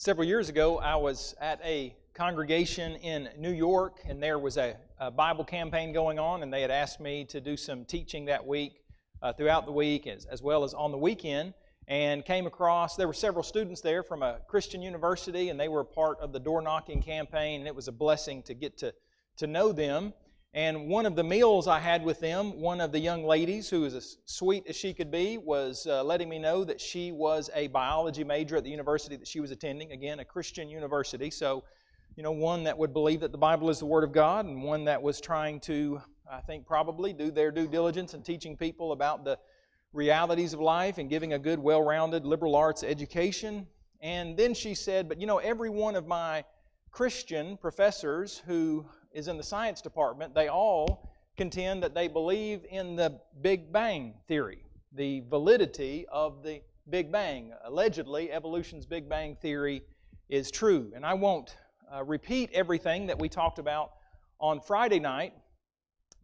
Several years ago, I was at a congregation in New York, and there was a Bible campaign going on, and they had asked me to do some teaching that week, throughout the week, as well as on the weekend, and came across, there were several students there from a Christian university, and they were a part of the door-knocking campaign, and it was a blessing to get to know them. And one of the meals I had with them, one of the young ladies, who was as sweet as she could be, was letting me know that she was a biology major at the university that she was attending. Again, a Christian university. So, one that would believe that the Bible is the Word of God, and one that was trying to, I think, probably do their due diligence in teaching people about the realities of life and giving a good, well-rounded liberal arts education. And then she said, but every one of my Christian professors who is in the science department, they all contend that they believe in the Big Bang theory, the validity of the Big Bang. Allegedly, evolution's Big Bang theory is true. And I won't repeat everything that we talked about on Friday night.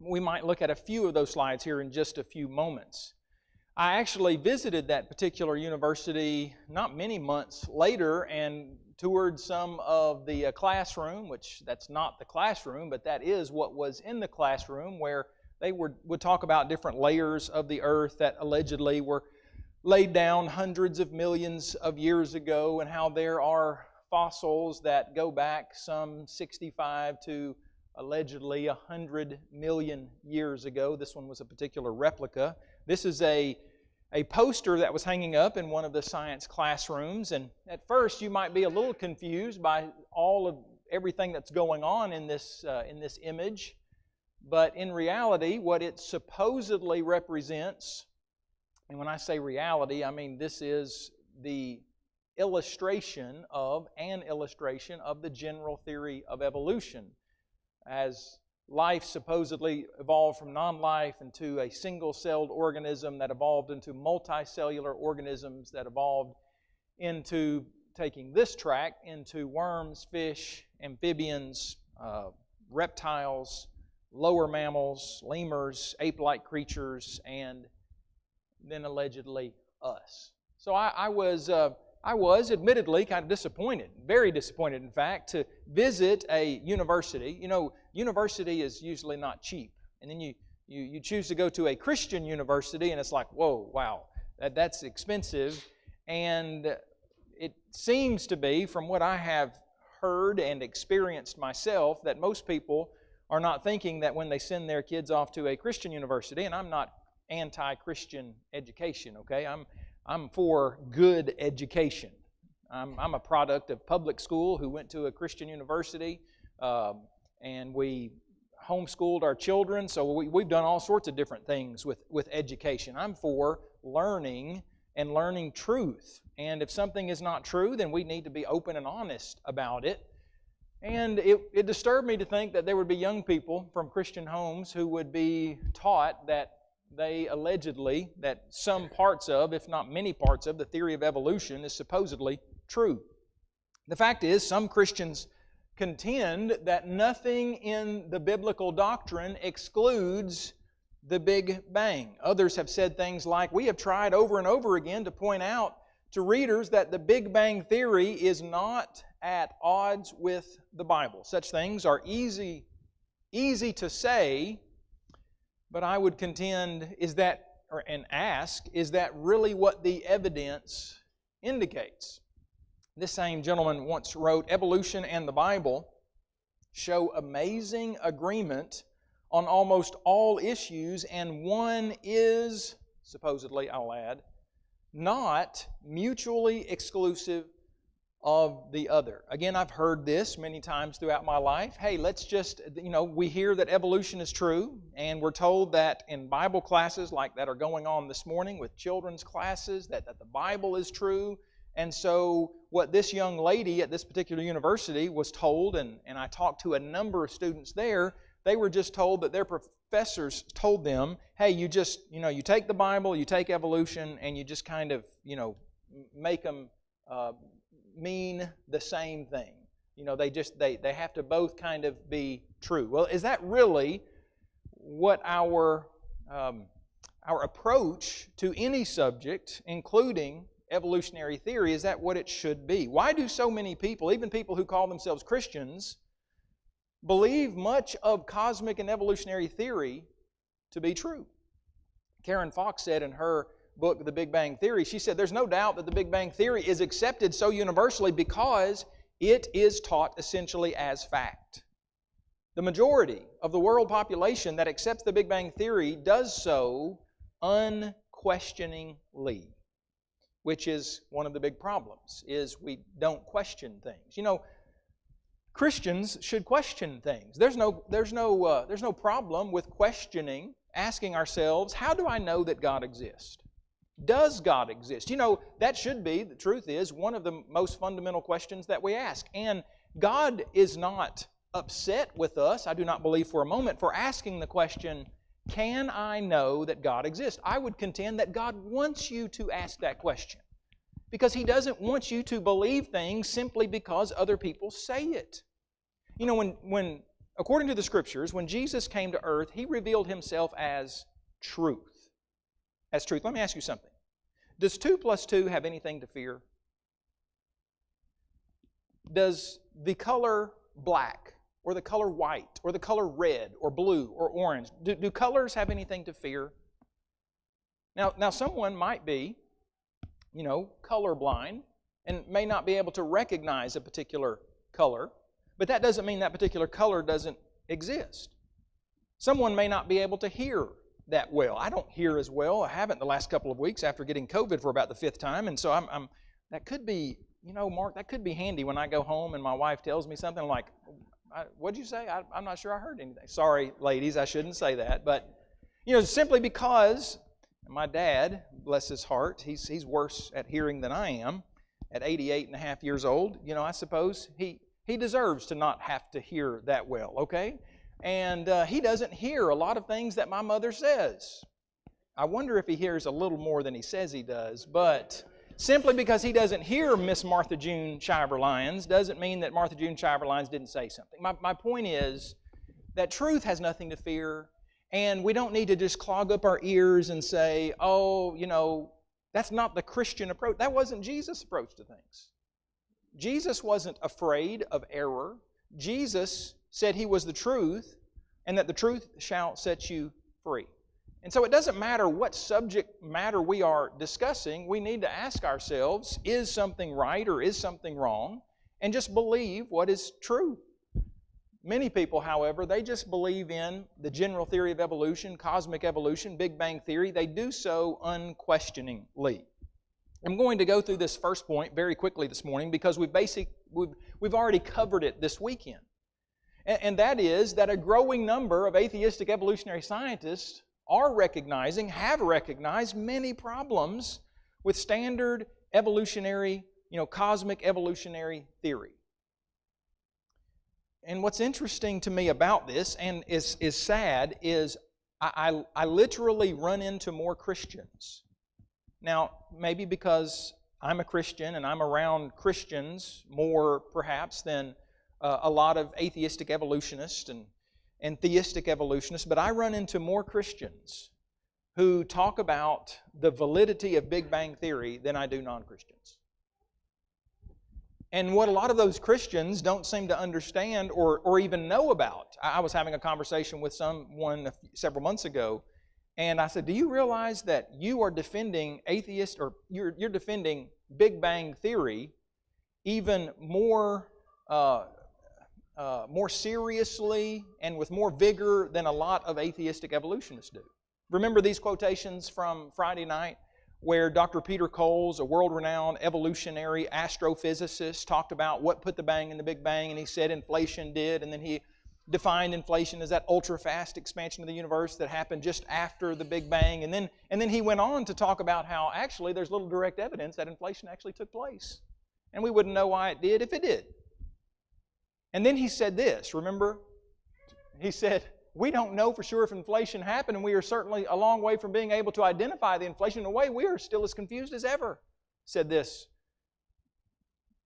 We might look at a few of those slides here in just a few moments. I actually visited that particular university not many months later and toured some of the classroom, which that's not the classroom, but that is what was in the classroom, where they would talk about different layers of the earth that allegedly were laid down hundreds of millions of years ago, and how there are fossils that go back some 65 to allegedly 100 million years ago. This one was a particular replica. This is a poster that was hanging up in one of the science classrooms, and at first you might be a little confused by all of everything that's going on in this image, but in reality, what it supposedly represents, and when I say reality, I mean this is the illustration of the general theory of evolution. As life supposedly evolved from non-life into a single-celled organism that evolved into multicellular organisms that evolved into taking this track into worms, fish, amphibians, reptiles, lower mammals, lemurs, ape-like creatures, and then allegedly us. So I was admittedly kind of disappointed, very disappointed in fact, to visit a university. University is usually not cheap. And then you choose to go to a Christian university and it's like, whoa, wow, that's expensive. And it seems to be, from what I have heard and experienced myself, that most people are not thinking that when they send their kids off to a Christian university, and I'm not anti-Christian education, okay? I'm for good education. I'm a product of public school who went to a Christian university, and we homeschooled our children, so we've done all sorts of different things with education. I'm for learning and learning truth. And if something is not true, then we need to be open and honest about it. And it disturbed me to think that there would be young people from Christian homes who would be taught that that some parts of, if not many parts of, the theory of evolution is supposedly true. The fact is, some Christians contend that nothing in the biblical doctrine excludes the Big Bang. Others have said things like, we have tried over and over again to point out to readers that the Big Bang theory is not at odds with the Bible. Such things are easy to say, but I would contend, is that really what the evidence indicates? This same gentleman once wrote, evolution and the Bible show amazing agreement on almost all issues, and one is, supposedly, I'll add, not mutually exclusive of the other. Again, I've heard this many times throughout my life. Hey, let's just, we hear that evolution is true, and we're told that in Bible classes like that are going on this morning with children's classes, that the Bible is true. And so what this young lady at this particular university was told, and I talked to a number of students there, they were just told that their professors told them, hey, you just, you take the Bible, you take evolution, and you just kind of, make them mean the same thing. They have to both kind of be true. Well, is that really what our approach to any subject, including evolutionary theory, is that what it should be? Why do so many people, even people who call themselves Christians, believe much of cosmic and evolutionary theory to be true? Karen Fox said in her book, The Big Bang Theory, she said, there's no doubt that the Big Bang Theory is accepted so universally because it is taught essentially as fact. The majority of the world population that accepts the Big Bang Theory does so unquestioningly, which is one of the big problems, is we don't question things. You know, Christians should question things. There's no problem with questioning, asking ourselves, how do I know that God exists? Does God exist? You know, that should be, the truth is, one of the most fundamental questions that we ask. And God is not upset with us, I do not believe for a moment, for asking the question, can I know that God exists? I would contend that God wants you to ask that question, because He doesn't want you to believe things simply because other people say it. You know, when according to the Scriptures, when Jesus came to earth, He revealed Himself as truth. As truth. Let me ask you something. Does 2 plus 2 have anything to fear? Does the color black, or the color white, or the color red, or blue, or orange, do colors have anything to fear? Now someone might be, you know, colorblind and may not be able to recognize a particular color, but that doesn't mean that particular color doesn't exist. Someone may not be able to hear that well. I don't hear as well. I haven't the last couple of weeks after getting COVID for about the 5th time, and so I'm that could be, you know, Mark, that could be handy when I go home and my wife tells me something like, what'd you say? I'm not sure I heard anything. Sorry, ladies, I shouldn't say that, but, you know, simply because my dad, bless his heart, he's worse at hearing than I am. At 88 and a half years old, you know, I suppose he deserves to not have to hear that well, okay? And he doesn't hear a lot of things that my mother says. I wonder if he hears a little more than he says he does, but simply because he doesn't hear Miss Martha June Shiver Lyons doesn't mean that Martha June Shiver Lyons didn't say something. My point is that truth has nothing to fear, and we don't need to just clog up our ears and say, oh, you know, that's not the Christian approach. That wasn't Jesus' approach to things. Jesus wasn't afraid of error. Jesus said He was the truth, and that the truth shall set you free. And so it doesn't matter what subject matter we are discussing, we need to ask ourselves, is something right or is something wrong? And just believe what is true. Many people, however, they just believe in the general theory of evolution, cosmic evolution, Big Bang Theory. They do so unquestioningly. I'm going to go through this first point very quickly this morning because we've already covered it this weekend. And that is that a growing number of atheistic evolutionary scientists have recognized many problems with standard evolutionary, cosmic evolutionary theory. And what's interesting to me about this, and is sad, is I literally run into more Christians. Now, maybe because I'm a Christian and I'm around Christians more perhaps than a lot of atheistic evolutionists and theistic evolutionists, but I run into more Christians who talk about the validity of Big Bang Theory than I do non-Christians. And what a lot of those Christians don't seem to understand or even know about. I was having a conversation with someone several months ago, and I said, do you realize that you are defending atheist, or you're defending Big Bang Theory even more seriously and with more vigor than a lot of atheistic evolutionists do? Remember these quotations from Friday night where Dr. Peter Coles, a world-renowned evolutionary astrophysicist, talked about what put the bang in the Big Bang, and he said inflation did, and then he defined inflation as that ultra-fast expansion of the universe that happened just after the Big Bang, and then he went on to talk about how actually there's little direct evidence that inflation actually took place, and we wouldn't know why it did if it did. And then he said this, remember? He said, we don't know for sure if inflation happened, and we are certainly a long way from being able to identify the inflation. In a way, we are still as confused as ever, said this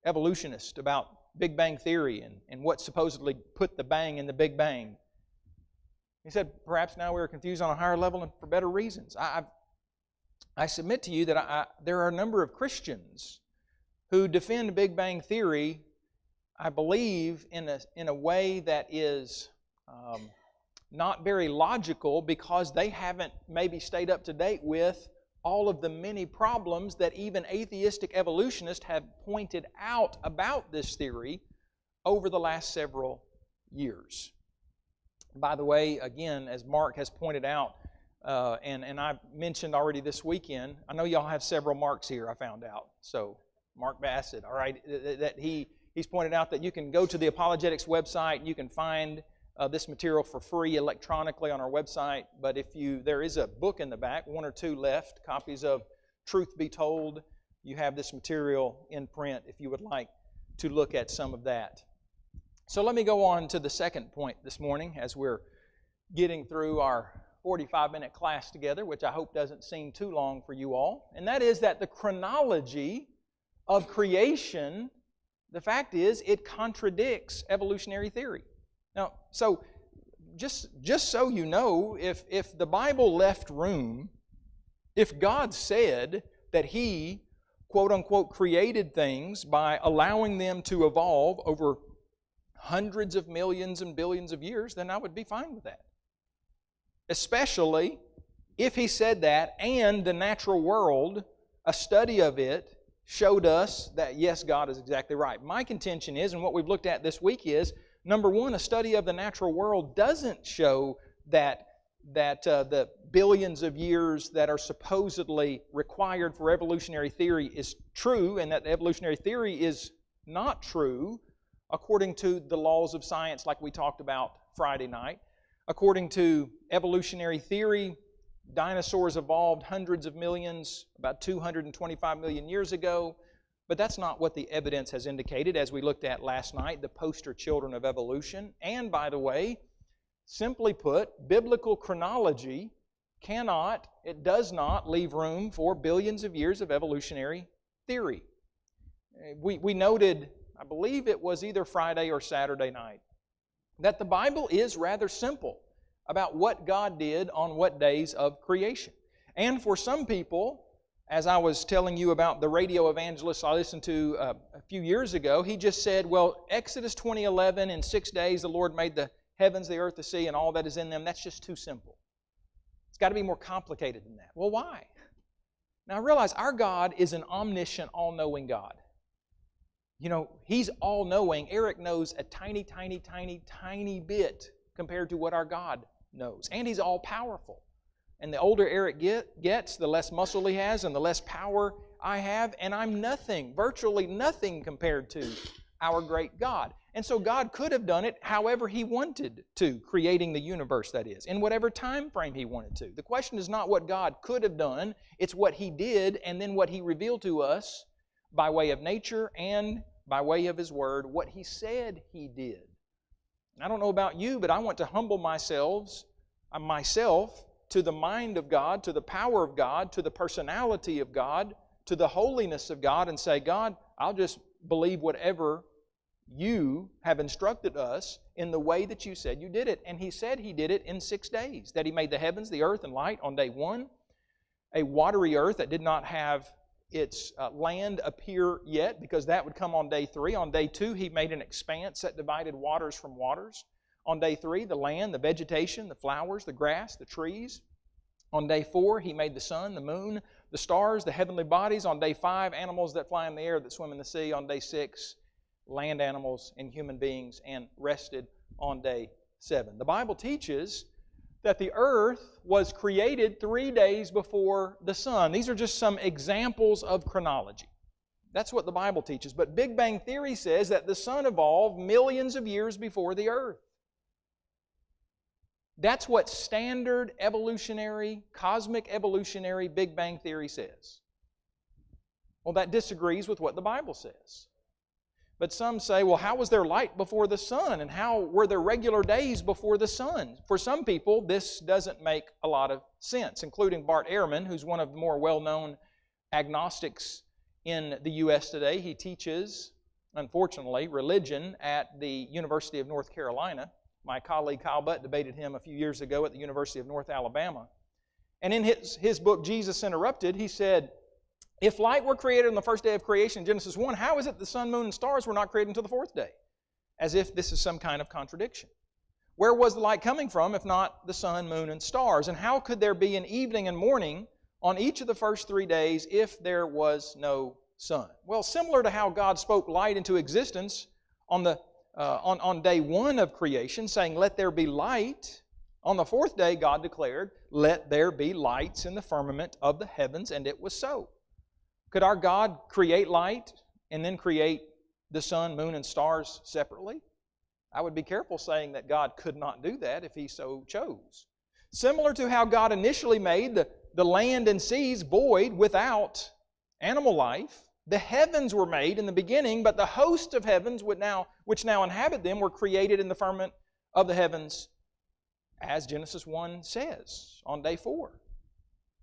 evolutionist about Big Bang Theory and what supposedly put the bang in the Big Bang. He said, perhaps now we are confused on a higher level and for better reasons. I submit to you that there are a number of Christians who defend Big Bang Theory, I believe, in a way that is not very logical, because they haven't maybe stayed up to date with all of the many problems that even atheistic evolutionists have pointed out about this theory over the last several years. By the way, again, as Mark has pointed out, and I mentioned already this weekend, I know y'all have several Marks here, I found out. So, Mark Bassett, all right, that he's pointed out that you can go to the Apologetics website and you can find this material for free electronically on our website. But there is a book in the back, one or two left, copies of Truth Be Told. You have this material in print if you would like to look at some of that. So let me go on to the second point this morning as we're getting through our 45-minute class together, which I hope doesn't seem too long for you all. And that is that the chronology of creation, the fact is, it contradicts evolutionary theory. Now, so just so you know, if the Bible left room, if God said that He, quote-unquote, created things by allowing them to evolve over hundreds of millions and billions of years, then I would be fine with that. Especially if He said that and the natural world, a study of it, showed us that, yes, God is exactly right. My contention is, and what we've looked at this week is, number one, a study of the natural world doesn't show that the billions of years that are supposedly required for evolutionary theory is true, and that evolutionary theory is not true according to the laws of science like we talked about Friday night. According to evolutionary theory, dinosaurs evolved hundreds of millions, about 225 million years ago. But that's not what the evidence has indicated, as we looked at last night, the poster children of evolution. And, by the way, simply put, biblical chronology does not leave room for billions of years of evolutionary theory. We noted, I believe it was either Friday or Saturday night, that the Bible is rather simple about what God did on what days of creation. And for some people, as I was telling you about the radio evangelist I listened to a few years ago, he just said, well, Exodus 20:11, in 6 days the Lord made the heavens, the earth, the sea, and all that is in them. That's just too simple. It's got to be more complicated than that. Well, why? Now, I realize our God is an omniscient, all-knowing God. You know, He's all-knowing. Eric knows a tiny, tiny, tiny, tiny bit compared to what our God knows. And He's all-powerful. And the older Eric gets, the less muscle he has and the less power I have. And I'm nothing, virtually nothing compared to our great God. And so God could have done it however He wanted to, creating the universe, that is, in whatever time frame He wanted to. The question is not what God could have done, it's what He did and then what He revealed to us by way of nature and by way of His Word, what He said He did. And I don't know about you, but I want to humble myself to the mind of God, to the power of God, to the personality of God, to the holiness of God, and say, God, I'll just believe whatever You have instructed us in the way that You said You did it. And He said He did it in 6 days, that He made the heavens, the earth, and light on day one, a watery earth that did not have its land appear yet, because that would come on day 3. On day 2, He made an expanse that divided waters from waters. On day 3, the land, the vegetation, the flowers, the grass, the trees. On day 4, He made the sun, the moon, the stars, the heavenly bodies. On day 5, animals that fly in the air, that swim in the sea. On day 6, land animals and human beings, and rested on day 7. The Bible teaches that the earth was created 3 days before the sun. These are just some examples of chronology. That's what the Bible teaches. But Big Bang Theory says that the sun evolved millions of years before the earth. That's what standard evolutionary, cosmic evolutionary Big Bang Theory says. Well, that disagrees with what the Bible says. But some say, well, how was there light before the sun? And how were there regular days before the sun? For some people, this doesn't make a lot of sense, including Bart Ehrman, who's one of the more well-known agnostics in the U.S. today. He teaches, unfortunately, religion at the University of North Carolina. My colleague Kyle Butt debated him a few years ago at the University of North Alabama. And in his book, Jesus Interrupted, he said, if light were created on the first day of creation in Genesis 1, how is it the sun, moon, and stars were not created until the fourth day? As if this is some kind of contradiction. Where was the light coming from if not the sun, moon, and stars? And how could there be an evening and morning on each of the first 3 days if there was no sun? Well, similar to how God spoke light into existence on day 1 of creation, saying, let there be light, on the fourth day God declared, let there be lights in the firmament of the heavens, and it was so. Could our God create light and then create the sun, moon, and stars separately? I would be careful saying that God could not do that if He so chose. Similar to how God initially made the land and seas void without animal life, the heavens were made in the beginning, but the host of heavens which now inhabit them were created in the firmament of the heavens, as Genesis 1 says, on day 4.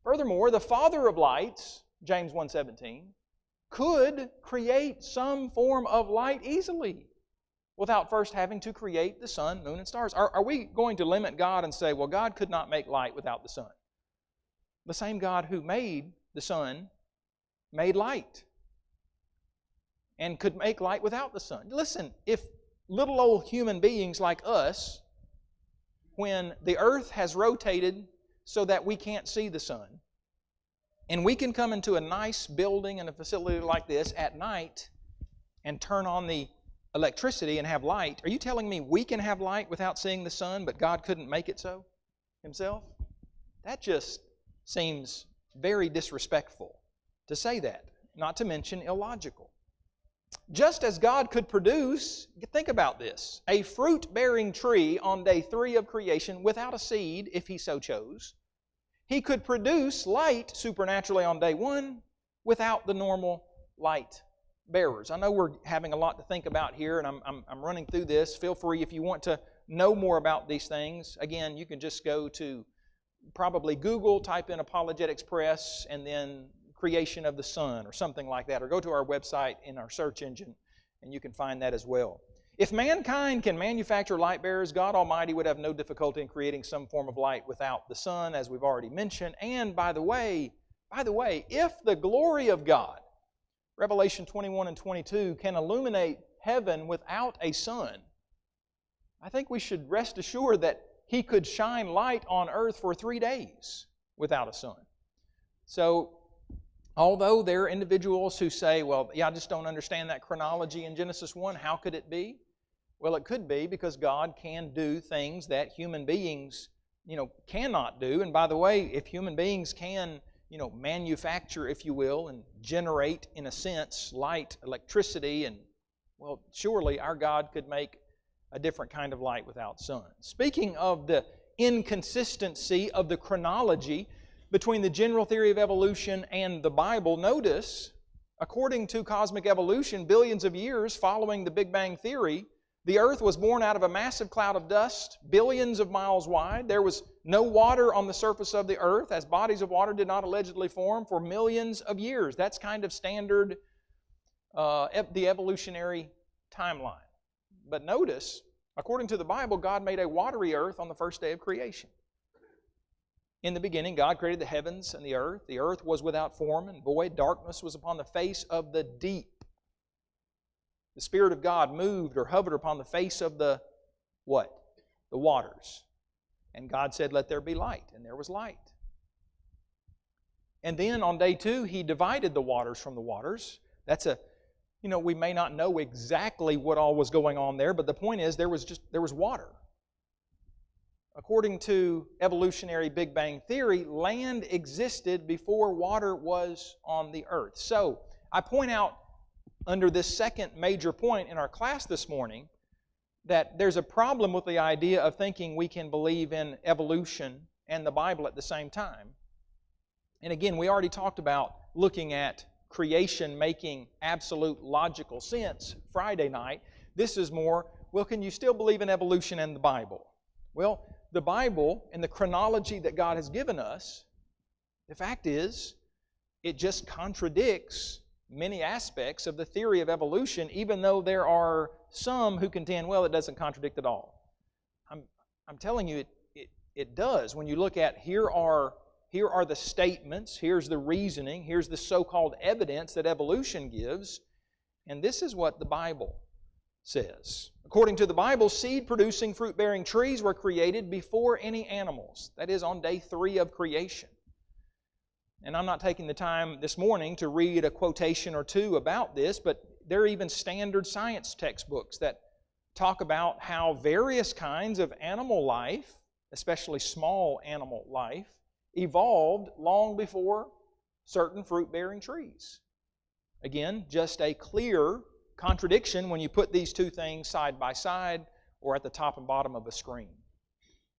Furthermore, the Father of lights, James 1:17, could create some form of light easily without first having to create the sun, moon, and stars. Are we going to limit God and say, well, God could not make light without the sun? The same God who made the sun made light and could make light without the sun. Listen, if little old human beings like us, when the earth has rotated so that we can't see the sun, and we can come into a nice building and a facility like this at night and turn on the electricity and have light, are you telling me we can have light without seeing the sun, but God couldn't make it so Himself? That just seems very disrespectful to say that, not to mention illogical. Just as God could produce, think about this, a fruit-bearing tree on day 3 of creation without a seed, if He so chose, He could produce light supernaturally on day 1 without the normal light bearers. I know we're having a lot to think about here, and I'm running through this. Feel free, if you want to know more about these things, again, you can just go to probably Google, type in Apologetics Press, and then creation of the sun or something like that, or go to our website in our search engine, and you can find that as well. If mankind can manufacture light bearers, God Almighty would have no difficulty in creating some form of light without the sun, as we've already mentioned. And by the way, if the glory of God, Revelation 21 and 22, can illuminate heaven without a sun, I think we should rest assured that He could shine light on earth for 3 days without a sun. So, although there are individuals who say, well, yeah, I just don't understand that chronology in Genesis 1, how could it be? Well, it could be because God can do things that human beings, cannot do. And by the way, if human beings can, manufacture, if you will, and generate, in a sense, light, electricity, and, well, surely our God could make a different kind of light without sun. Speaking of the inconsistency of the chronology between the general theory of evolution and the Bible, notice, according to cosmic evolution, billions of years following the Big Bang Theory, the earth was born out of a massive cloud of dust, billions of miles wide. There was no water on the surface of the earth, as bodies of water did not allegedly form for millions of years. That's kind of standard, the evolutionary timeline. But notice, according to the Bible, God made a watery earth on the first day of creation. In the beginning, God created the heavens and the earth. The earth was without form and void. Darkness was upon the face of the deep. The Spirit of God moved or hovered upon the face of the what? The waters. And God said, let there be light. And there was light. And then on day 2, He divided the waters from the waters. That's we may not know exactly what all was going on there, but the point is there was water. According to evolutionary Big Bang Theory, land existed before water was on the earth. So, I point out under this second major point in our class this morning that there's a problem with the idea of thinking we can believe in evolution and the Bible at the same time. And again, we already talked about looking at creation making absolute logical sense Friday night. This is more, well, can you still believe in evolution and the Bible? Well, the Bible and the chronology that God has given us, the fact is, it just contradicts many aspects of the theory of evolution, even though there are some who contend, well, it doesn't contradict at all. I'm telling you, it does. When you look at, here are here are the statements, here's the reasoning, here's the so-called evidence that evolution gives, and this is what the Bible says. According to the Bible, seed-producing, fruit-bearing trees were created before any animals. That is, on day 3 of creation. And I'm not taking the time this morning to read a quotation or two about this, but there are even standard science textbooks that talk about how various kinds of animal life, especially small animal life, evolved long before certain fruit-bearing trees. Again, just a clear contradiction when you put these two things side by side or at the top and bottom of a screen.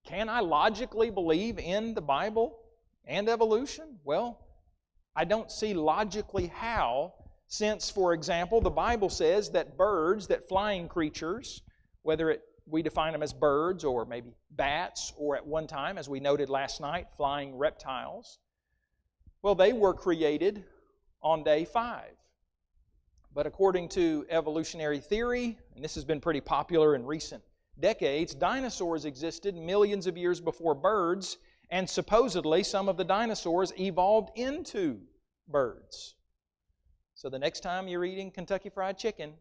Can I logically believe in the Bible and evolution? Well, I don't see logically how, since, for example, the Bible says that birds, that flying creatures, whether we define them as birds or maybe bats, or at one time, as we noted last night, flying reptiles, well, they were created on day 5. But according to evolutionary theory, and this has been pretty popular in recent decades, dinosaurs existed millions of years before birds, and supposedly some of the dinosaurs evolved into birds. So the next time you're eating Kentucky Fried Chicken,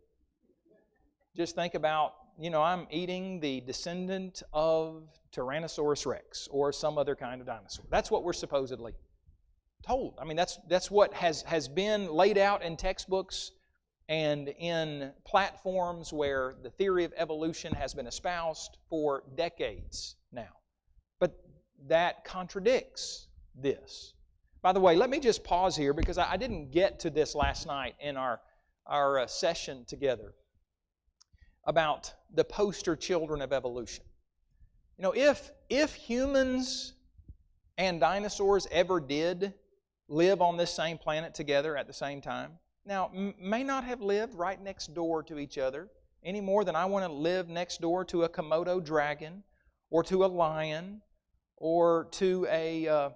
just think about, I'm eating the descendant of Tyrannosaurus Rex or some other kind of dinosaur. That's what we're supposedly told. I mean, that's what has been laid out in textbooks and in platforms where the theory of evolution has been espoused for decades now. But that contradicts this. By the way, let me just pause here because I didn't get to this last night in our session together about the poster children of evolution. If humans and dinosaurs ever did live on this same planet together at the same time, now, may not have lived right next door to each other any more than I want to live next door to a Komodo dragon or to a lion or to a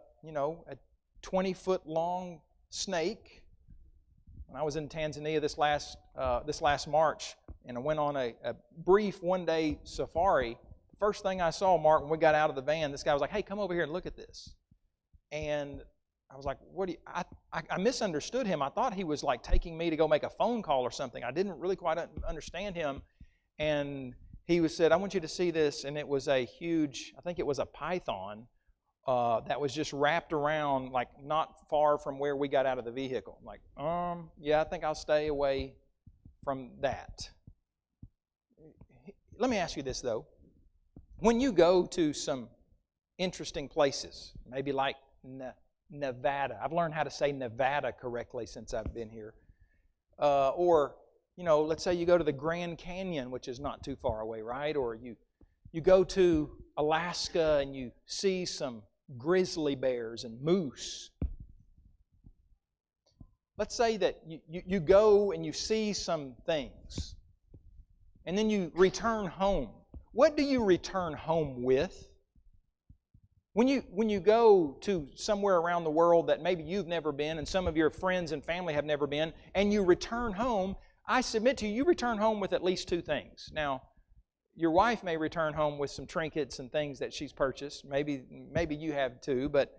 20-foot-long snake. When I was in Tanzania this last March, and I went on a brief one-day safari, the first thing I saw, Mark, when we got out of the van, this guy was like, "Hey, come over here and look at this." And I was like, "What do you?" I misunderstood him. I thought he was like taking me to go make a phone call or something. I didn't really quite understand him. And he said, "I want you to see this." And it was a huge, I think it was a python that was just wrapped around, like not far from where we got out of the vehicle. I'm like, yeah, I think I'll stay away from that. Let me ask you this, though. When you go to some interesting places, maybe like Nevada. I've learned how to say Nevada correctly since I've been here. Or, let's say you go to the Grand Canyon, which is not too far away, right? Or you go to Alaska and you see some grizzly bears and moose. Let's say that you go and you see some things, and then you return home. What do you return home with? When you go to somewhere around the world that maybe you've never been and some of your friends and family have never been, and you return home, I submit to you, you return home with at least 2 things. Now, your wife may return home with some trinkets and things that she's purchased. Maybe you have too, but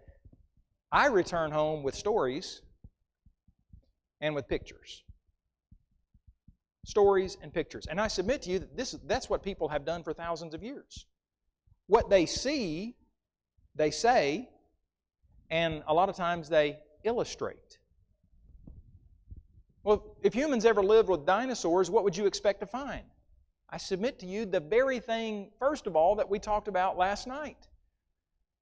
I return home with stories and with pictures. Stories and pictures. And I submit to you that that's what people have done for thousands of years. What they see, they say, and a lot of times they illustrate. Well, if humans ever lived with dinosaurs, what would you expect to find? I submit to you the very thing, first of all, that we talked about last night.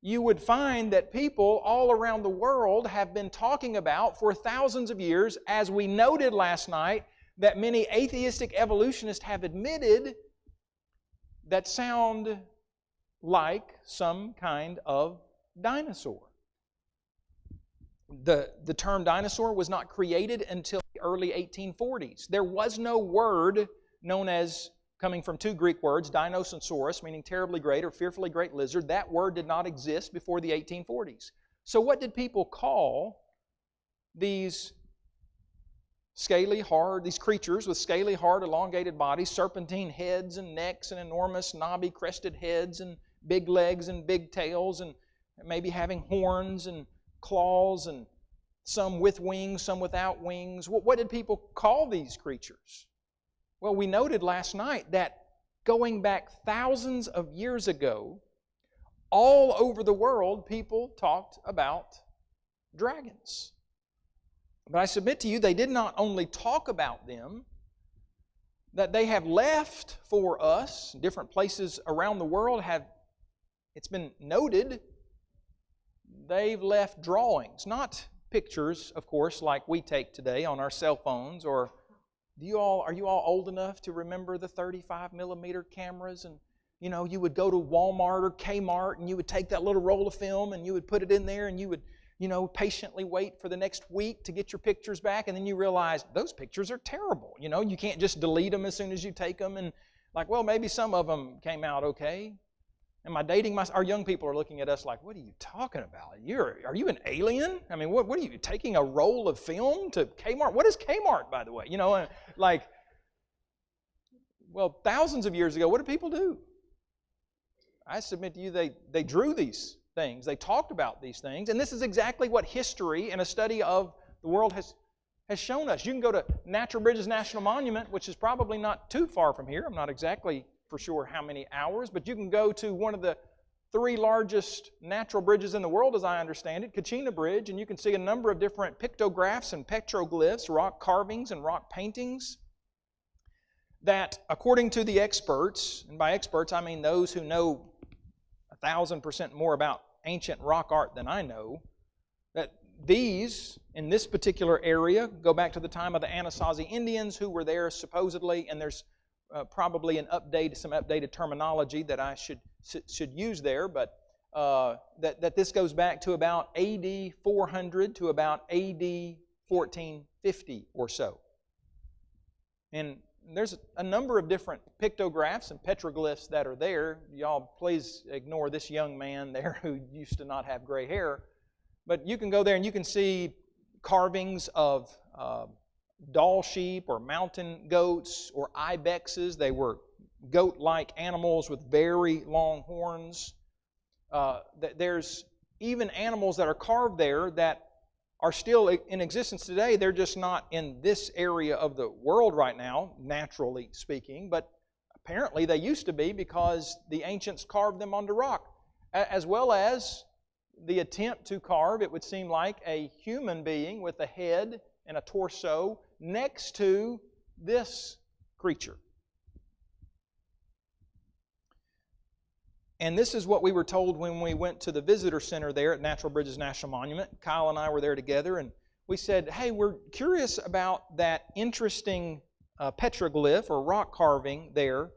You would find that people all around the world have been talking about for thousands of years, as we noted last night, that many atheistic evolutionists have admitted that sound like some kind of dinosaur. The term dinosaur was not created until the early 1840s. There was no word known as, coming from 2 Greek words, dinos and saurus, meaning terribly great or fearfully great lizard. That word did not exist before the 1840s. So what did people call these these creatures with scaly, hard, elongated bodies, serpentine heads and necks and enormous knobby crested heads and big legs and big tails and maybe having horns and claws and some with wings, some without wings. What did people call these creatures? Well, we noted last night that going back thousands of years ago, all over the world, people talked about dragons. But I submit to you, they did not only talk about them, that they have left for us, different places around the world it's been noted, they've left drawings, not pictures, of course, like we take today on our cell phones, or are you all old enough to remember the 35 millimeter cameras? And you would go to Walmart or Kmart and you would take that little roll of film and you would put it in there and you would patiently wait for the next week to get your pictures back, and then you realize those pictures are terrible. You can't just delete them as soon as you take them, and maybe some of them came out okay. Am I dating our young people are looking at us like, what are you talking about? Are you an alien? I mean, what are you, taking a roll of film to Kmart? What is Kmart, by the way? Thousands of years ago, what did people do? I submit to you, they drew these things. They talked about these things. And this is exactly what history and a study of the world has shown us. You can go to Natural Bridges National Monument, which is probably not too far from here. I'm not exactly for sure how many hours, but you can go to one of the 3 largest natural bridges in the world, as I understand it, Kachina Bridge, and you can see a number of different pictographs and petroglyphs, rock carvings and rock paintings, that according to the experts, and by experts I mean those who know 1,000% more about ancient rock art than I know, that these, in this particular area, go back to the time of the Anasazi Indians who were there supposedly, and there's probably some updated terminology that I should use there, but that this goes back to about AD 400 to about AD 1450 or so. And there's a number of different pictographs and petroglyphs that are there. Y'all please ignore this young man there who used to not have gray hair. But you can go there and you can see carvings of doll sheep or mountain goats or ibexes. They were goat-like animals with very long horns. There's even animals that are carved there that are still in existence today. They're just not in this area of the world right now, naturally speaking, but apparently they used to be because the ancients carved them onto rock, as well as the attempt to carve, it would seem like, a human being with a head and a torso next to this creature. And this is what we were told when we went to the visitor center there at Natural Bridges National Monument. Kyle and I were there together, and we said, hey, we're curious about that interesting petroglyph or rock carving there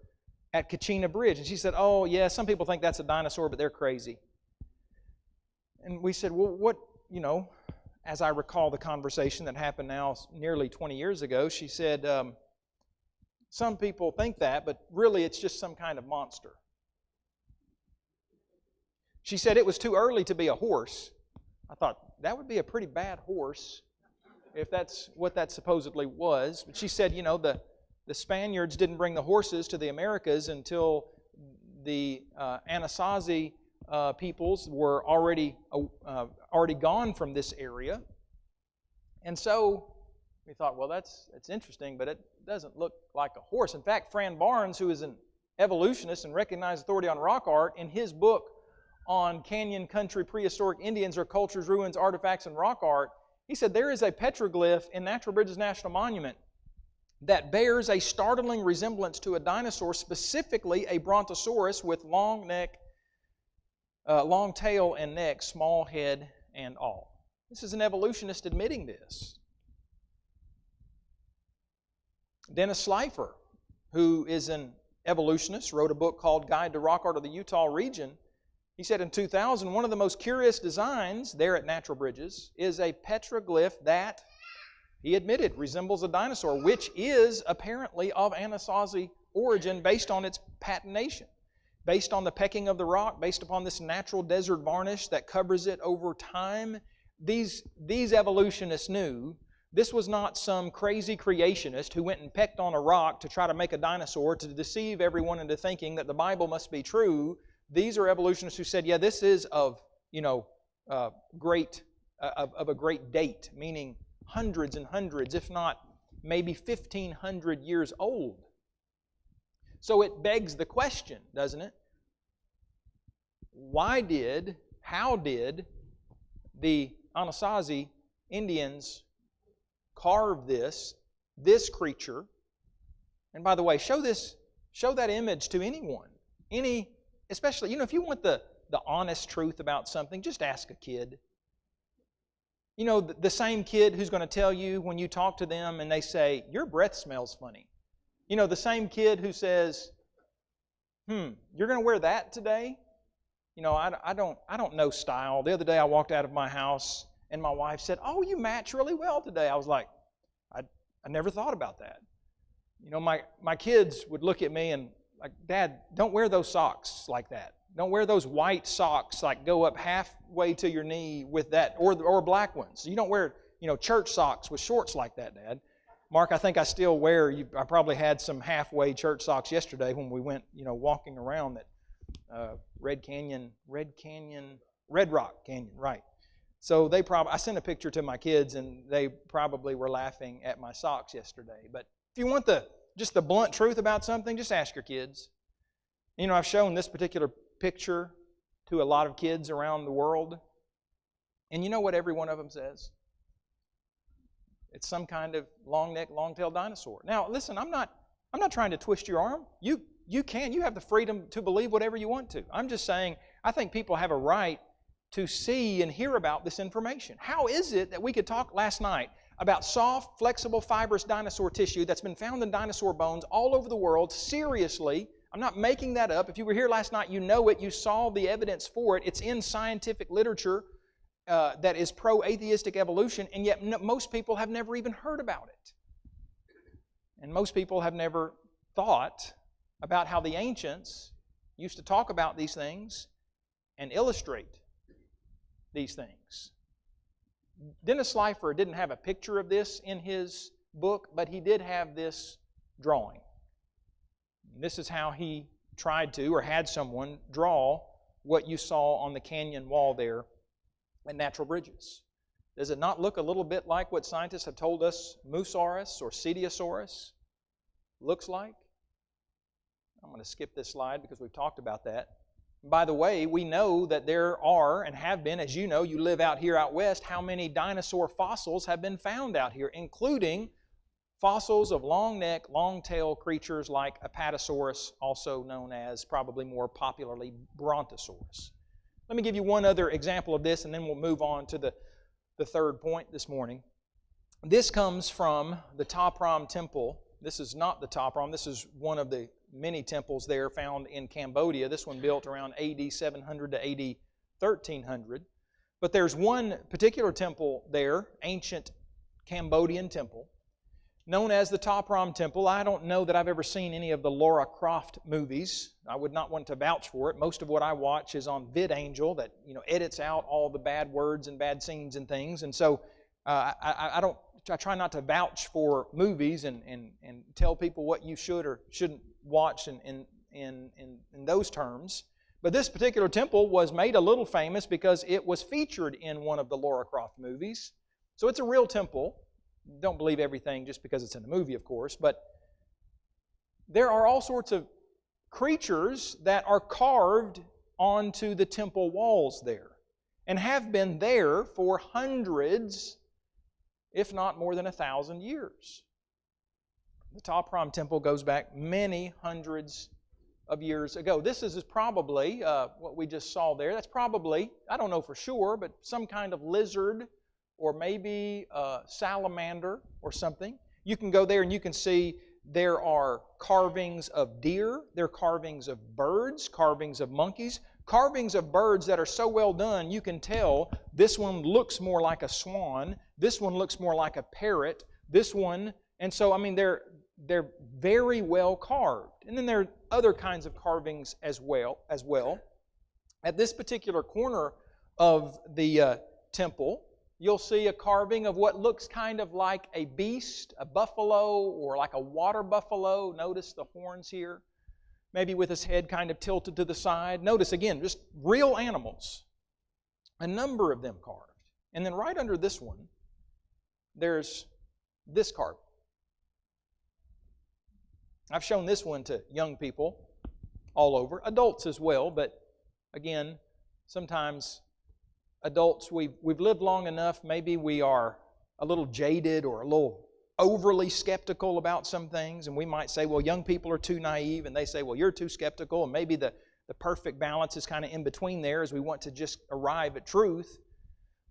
at Kachina Bridge. And she said, oh, yeah, some people think that's a dinosaur, but they're crazy. And we said, well, what, as I recall the conversation that happened now nearly 20 years ago, she said, some people think that, but really it's just some kind of monster. She said it was too early to be a horse. I thought, that would be a pretty bad horse if that's what that supposedly was. But she said, the Spaniards didn't bring the horses to the Americas until the Anasazi peoples were already gone from this area. And so we thought, well, that's interesting, but it doesn't look like a horse. In fact, Fran Barnes, who is an evolutionist and recognized authority on rock art, in his book on Canyon Country Prehistoric Indians or Cultures, Ruins, Artifacts, and Rock Art, he said there is a petroglyph in Natural Bridges National Monument that bears a startling resemblance to a dinosaur, specifically a brontosaurus with long tail and neck, small head and all. This is an evolutionist admitting this. Dennis Schleifer, who is an evolutionist, wrote a book called Guide to Rock Art of the Utah Region. He said in 2000, one of the most curious designs there at Natural Bridges is a petroglyph that, he admitted, resembles a dinosaur, which is apparently of Anasazi origin based on its patination, based on the pecking of the rock, based upon this natural desert varnish that covers it over time. These evolutionists knew this was not some crazy creationist who went and pecked on a rock to try to make a dinosaur to deceive everyone into thinking that the Bible must be true. These are evolutionists who said, yeah, this is of, great of a great date, meaning hundreds and hundreds, if not maybe 1,500 years old. So it begs the question, doesn't it? How did the Anasazi Indians carve this creature? And by the way, show that image to anyone. Especially, if you want the honest truth about something, just ask a kid. The same kid who's going to tell you when you talk to them and they say, your breath smells funny. The same kid who says, you're going to wear that today? I don't know style. The other day I walked out of my house and my wife said, oh, you match really well today. I was like, I never thought about that. My kids would look at me and like, Dad, don't wear those socks like that. Don't wear those white socks like go up halfway to your knee with that, or black ones. You don't wear, church socks with shorts like that, Dad. Mark, I think I still wear, I probably had some halfway church socks yesterday when we went, walking around that Red Rock Canyon, right. So I sent a picture to my kids and they probably were laughing at my socks yesterday. But if you want just the blunt truth about something, just ask your kids. I've shown this particular picture to a lot of kids around the world. And you know what every one of them says? It's some kind of long-necked, long-tailed dinosaur. Now, listen, I'm not trying to twist your arm. You have the freedom to believe whatever you want to. I'm just saying, I think people have a right to see and hear about this information. How is it that we could talk last night about soft, flexible, fibrous dinosaur tissue that's been found in dinosaur bones all over the world? Seriously, I'm not making that up. If you were here last night, you know it. You saw the evidence for it. It's in scientific literature that is pro-atheistic evolution, and yet most people have never even heard about it. And most people have never thought about how the ancients used to talk about these things and illustrate these things. Dennis Slifer didn't have a picture of this in his book, but he did have this drawing. This is how he tried to, or had someone draw what you saw on the canyon wall there at Natural Bridges. Does it not look a little bit like what scientists have told us Moosaurus or Cetiosaurus looks like? I'm going to skip this slide because we've talked about that. By the way, we know that there are and have been, as you know, you live out here out west, how many dinosaur fossils have been found out here, including fossils of long-neck, long-tailed creatures like Apatosaurus, also known as, probably more popularly, Brontosaurus. Let me give you one other example of this, and then we'll move on to the third point this morning. This comes from the Ta Prohm Temple. This is not the Ta Prohm. This is one of the many temples there found in Cambodia. This one built around AD 700 to AD 1300. But there's one particular temple there, ancient Cambodian temple, known as the Ta Prohm Temple. I don't know that I've ever seen any of the Lara Croft movies. I would not want to vouch for it. Most of what I watch is on VidAngel that edits out all the bad words and bad scenes and things. And so I try not to vouch for movies and tell people what you should or shouldn't watch in those terms. But this particular temple was made a little famous because it was featured in one of the Lara Croft movies. So it's a real temple. Don't believe everything just because it's in a movie, of course. But there are all sorts of creatures that are carved onto the temple walls there and have been there for hundreds, if not more than 1,000 years. The Ta Prohm Temple goes back many hundreds of years ago. This is probably what we just saw there. That's probably, I don't know for sure, but some kind of lizard or maybe a salamander or something. You can go there and you can see there are carvings of deer, there are carvings of birds, carvings of monkeys, carvings of birds that are so well done you can tell this one looks more like a swan, this one looks more like a parrot, this one, and so I mean they're very well carved. And then there are other kinds of carvings as well. At this particular corner of the temple, you'll see a carving of what looks kind of like a beast, a buffalo, or like a water buffalo. Notice the horns here, maybe with his head kind of tilted to the side. Notice again, just real animals. A number of them carved. And then right under this one, there's this carving. I've shown this one to young people all over, adults as well, but again, sometimes adults, we've lived long enough, maybe we are a little jaded or a little overly skeptical about some things, and we might say, well, young people are too naive, and they say, well, you're too skeptical, and maybe the perfect balance is kind of in between there as we want to just arrive at truth.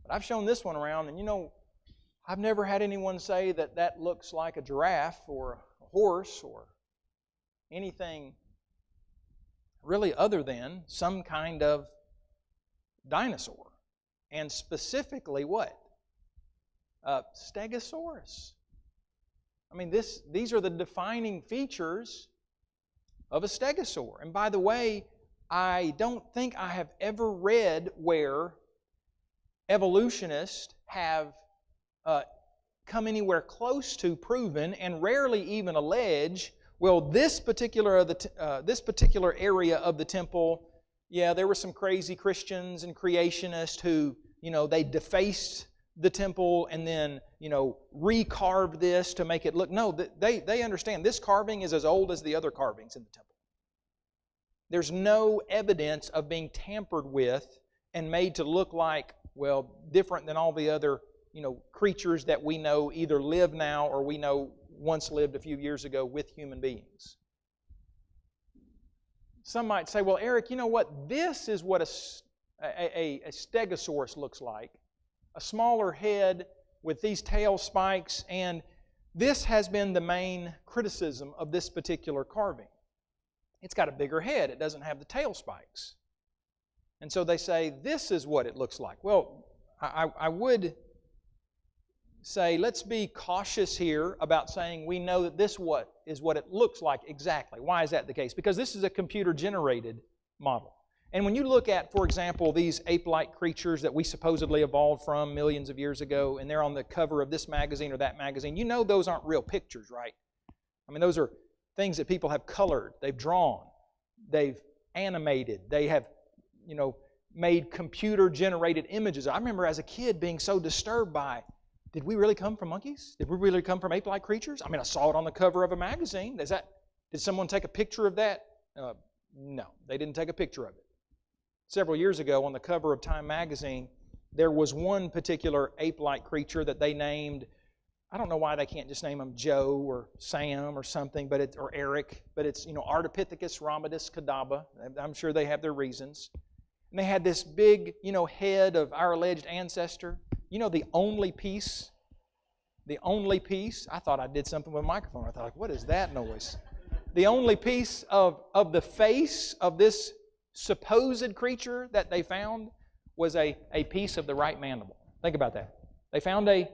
But I've shown this one around, and I've never had anyone say that that looks like a giraffe or a horse or anything really other than some kind of dinosaur. And specifically what? Stegosaurus. I mean, these are the defining features of a stegosaur. And by the way, I don't think I have ever read where evolutionists have come anywhere close to proven, and rarely even allege, well, this particular area of the temple, yeah, there were some crazy Christians and creationists who, they defaced the temple and then, recarved this to make it look. No, they understand this carving is as old as the other carvings in the temple. There's no evidence of being tampered with and made to look like, well, different than all the other, creatures that we know either live now or we know once lived a few years ago with human beings. Some might say, well, Eric, you know what? This is what a stegosaurus looks like. A smaller head with these tail spikes, and this has been the main criticism of this particular carving. It's got a bigger head. It doesn't have the tail spikes. And so they say, this is what it looks like. Well, I would say, let's be cautious here about saying we know that this is what it looks like exactly. Why is that the case? Because this is a computer-generated model. And when you look at, for example, these ape-like creatures that we supposedly evolved from millions of years ago, and they're on the cover of this magazine or that magazine, you know those aren't real pictures, right? I mean, those are things that people have colored, they've drawn, they've animated, they have, made computer-generated images. I remember as a kid being so disturbed by, did we really come from monkeys? Did we really come from ape-like creatures? I mean, I saw it on the cover of a magazine. Did someone take a picture of that? No, they didn't take a picture of it. Several years ago, on the cover of Time magazine, there was one particular ape-like creature that they named. I don't know why they can't just name him Joe or Sam or something, or Eric, but it's, Ardipithecus rhomodus cadaba. I'm sure they have their reasons. And they had this big, head of our alleged ancestor. The only piece, I thought I did something with a microphone. I thought, what is that noise? The only piece of the face of this supposed creature that they found was a piece of the right mandible. Think about that. They found a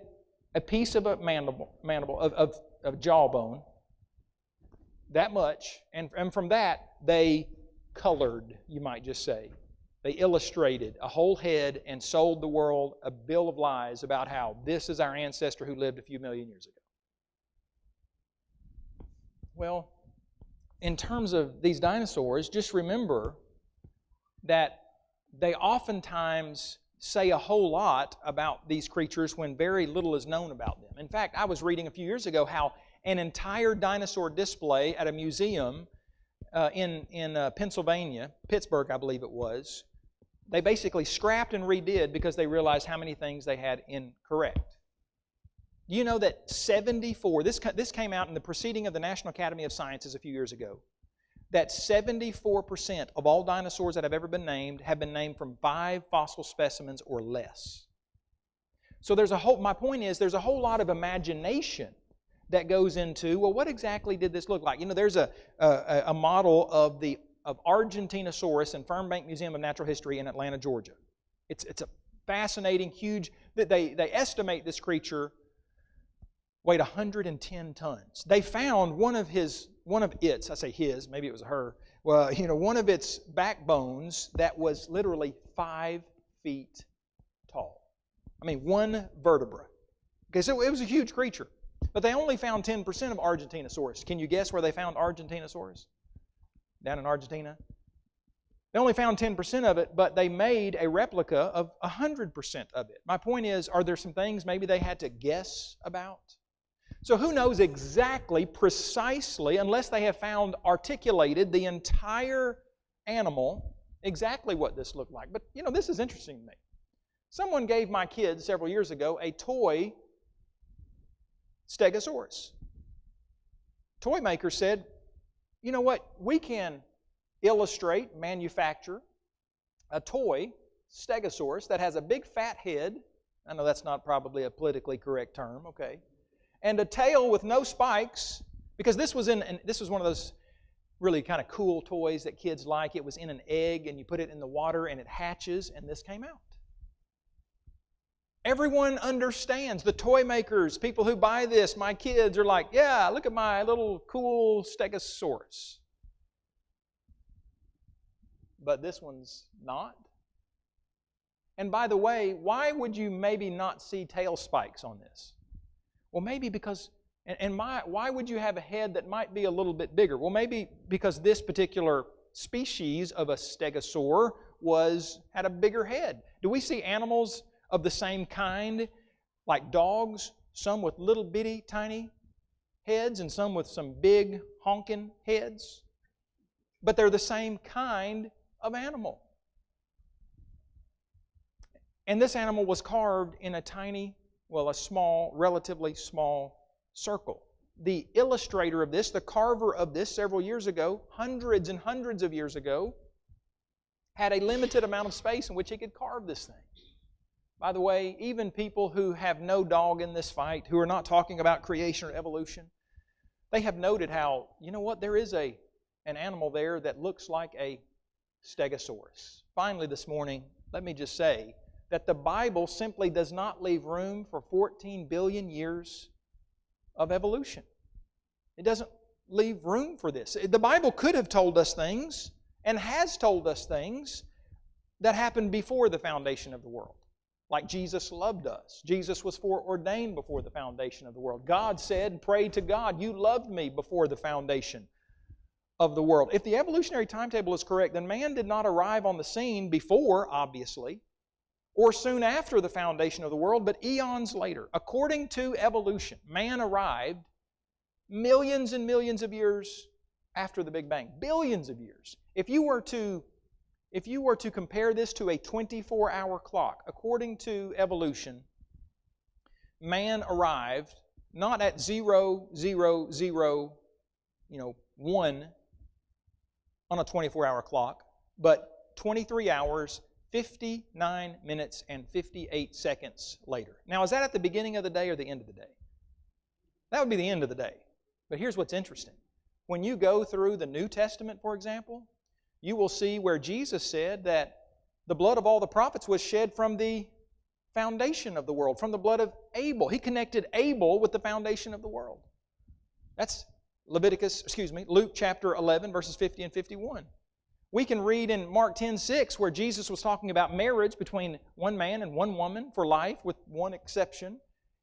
piece of a mandible of jawbone, that much, and from that they colored, you might just say. They illustrated a whole head and sold the world a bill of lies about how this is our ancestor who lived a few million years ago. Well, in terms of these dinosaurs, just remember that they oftentimes say a whole lot about these creatures when very little is known about them. In fact, I was reading a few years ago how an entire dinosaur display at a museum in Pennsylvania, Pittsburgh I believe it was, they basically scrapped and redid because they realized how many things they had incorrect. You know that 74, this came out in the Proceeding of the National Academy of Sciences a few years ago, that 74% of all dinosaurs that have ever been named have been named from 5 fossil specimens or less. So my point is, there's a whole lot of imagination that goes into, well, what exactly did this look like? There's a model of Argentinosaurus in Fernbank Museum of Natural History in Atlanta, Georgia. It's a fascinating, huge, they estimate this creature weighed 110 tons. They found one of its, I say his, maybe it was her, well, one of its backbones that was literally 5 feet tall. I mean, one vertebra. Okay, so it was a huge creature. But they only found 10% of Argentinosaurus. Can you guess where they found Argentinosaurus? Down in Argentina? They only found 10% of it, but they made a replica of 100% of it. My point is, are there some things maybe they had to guess about? So who knows exactly, precisely, unless they have found articulated the entire animal, exactly what this looked like. But, this is interesting to me. Someone gave my kids several years ago a toy Stegosaurus. Toy maker said, you know what, we can illustrate, manufacture a toy Stegosaurus that has a big fat head. I know that's not probably a politically correct term, okay. And a tail with no spikes, because this was one of those really kind of cool toys that kids like. It was in an egg, and you put it in the water, and it hatches, and this came out. Everyone understands. The toy makers, people who buy this, my kids are like, yeah, look at my little cool Stegosaurus. But this one's not. And by the way, why would you maybe not see tail spikes on this? Well, maybe because, why would you have a head that might be a little bit bigger? Well, maybe because this particular species of a stegosaur had a bigger head. Do we see animals of the same kind, like dogs, some with little bitty tiny heads and some with some big honking heads? But they're the same kind of animal. And this animal was carved in a small, relatively small circle. The illustrator of this, the carver of this several years ago, hundreds and hundreds of years ago, had a limited amount of space in which he could carve this thing. By the way, even people who have no dog in this fight, who are not talking about creation or evolution, they have noted how, there is an animal there that looks like a Stegosaurus. Finally this morning, let me just say that the Bible simply does not leave room for 14 billion years of evolution. It doesn't leave room for this. The Bible could have told us things, and has told us things, that happened before the foundation of the world. Like Jesus loved us. Jesus was foreordained before the foundation of the world. God said, pray to God, you loved me before the foundation of the world. If the evolutionary timetable is correct, then man did not arrive on the scene before, obviously, or soon after the foundation of the world, but eons later. According to evolution, man arrived millions and millions of years after the Big Bang. Billions of years. If you were to compare this to a 24-hour clock, according to evolution, man arrived not at 0, 0, 0, 1 on a 24-hour clock, but 23 hours, 59 minutes, and 58 seconds later. Now, is that at the beginning of the day or the end of the day? That would be the end of the day. But here's what's interesting. When you go through the New Testament, for example, you will see where Jesus said that the blood of all the prophets was shed from the foundation of the world, from the blood of Abel. He connected Abel with the foundation of the world. That's Luke chapter 11, verses 50 and 51. We can read in Mark 10:6 where Jesus was talking about marriage between one man and one woman for life, with one exception.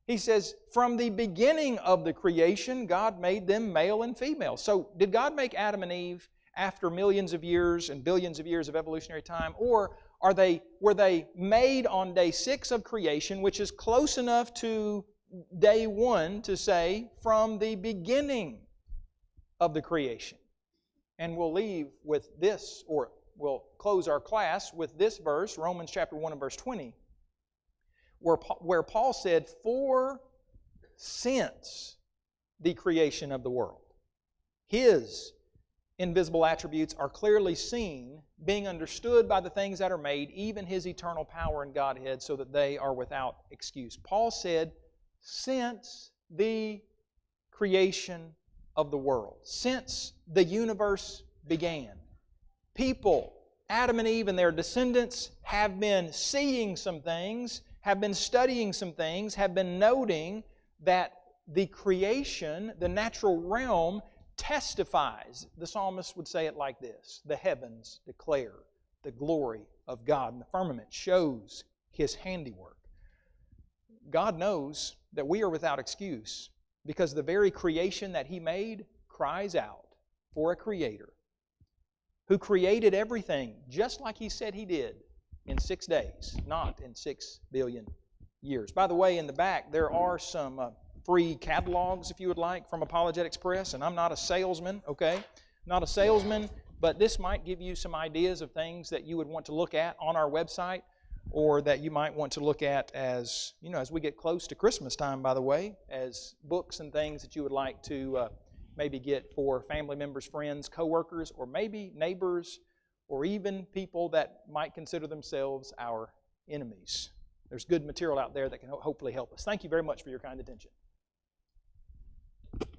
He says, from the beginning of the creation, God made them male and female. So did God make Adam and Eve after millions of years and billions of years of evolutionary time? Or were they made on day 6 of creation, which is close enough to day 1 to say, from the beginning of the creation? And we'll leave with this, or we'll close our class with this verse, Romans chapter 1 and verse 20, where Paul said, for since the creation of the world, His invisible attributes are clearly seen, being understood by the things that are made, even His eternal power and Godhead, so that they are without excuse. Paul said, since the creation of the world, since the universe began, people, Adam and Eve and their descendants, have been seeing some things, have been studying some things, have been noting that the creation, the natural realm, testifies. The psalmist would say it like this: the heavens declare the glory of God, and the firmament shows His handiwork. God knows that we are without excuse, because the very creation that He made cries out for a Creator. who created everything just like He said He did in 6 days, not in 6 billion years. By the way, in the back, there are some free catalogs, if you would like, from Apologetics Press. And I'm not a salesman, okay? Not a salesman, but this might give you some ideas of things that you would want to look at on our website, or that you might want to look at as, as we get close to Christmas time, by the way, as books and things that you would like to maybe get for family members, friends, coworkers, or maybe neighbors, or even people that might consider themselves our enemies. There's good material out there that can hopefully help us. Thank you very much for your kind attention.